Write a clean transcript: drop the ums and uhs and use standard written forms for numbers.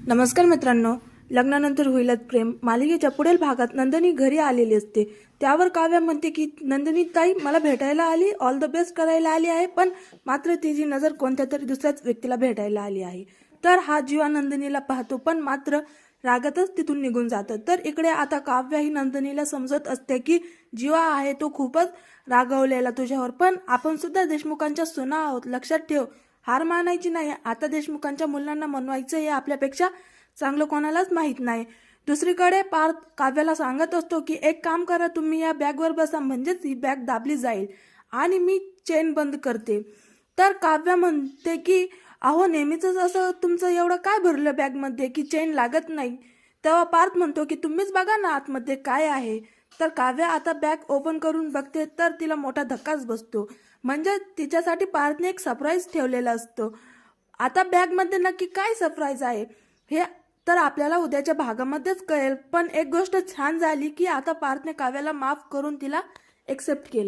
नमस्कार मित्रांनो, लग्नानंतर होईलच प्रेम मालिकेच्या पुढील भागात नंदिनी घरी आलेली असते. त्यावर काव्या म्हणते की नंदिनी ताई मला भेटायला आली, ऑल द बेस्ट करायला आली आहे, पण मात्र तिची नजर कोणत्या तरी दुसऱ्याच व्यक्तीला भेटायला आली आहे. तर हा जीवा नंदिनीला पाहतो, पण मात्र रागातच तिथून निघून जातं. तर इकडे आता काव्या ही नंदिनीला समजत असते की जीवा आहे तो खूपच रागवलेला तुझ्यावर, पण आपण सुद्धा देशमुखांच्या सुना आहोत, लक्षात ठेव. हार मानायची नाही. आता देशमुखांच्या मुलांना मनवायचं हे आपल्यापेक्षा चांगलं कोणालाच माहीत नाही. दुसरीकडे पार्थ काव्याला सांगत असतो की एक काम करा, तुम्ही या बॅगवर बसा, म्हणजेच ही बॅग दाबली जाईल आणि मी चेन बंद करते. तर काव्या म्हणते की अहो नेहमीच असं तुमचं एवढं काय भरलं बॅगमध्ये की चेन लागत नाही. तेव्हा पार्थ म्हणतो की तुम्हीच बघा ना आतमध्ये काय आहे. तर काव्या आता बॅग ओपन करून बघते, तर तिला मोठा धक्काच बसतो. म्हणजे तिच्यासाठी पार्थने एक सरप्राईज ठेवलेला असतो. आता बॅगमध्ये नक्की काय सरप्राईज आहे हे तर आपल्याला उद्याच्या भागामध्येच कळेल. पण एक गोष्ट छान झाली की आता पार्थने काव्याला माफ करून तिला एक्सेप्ट केलं.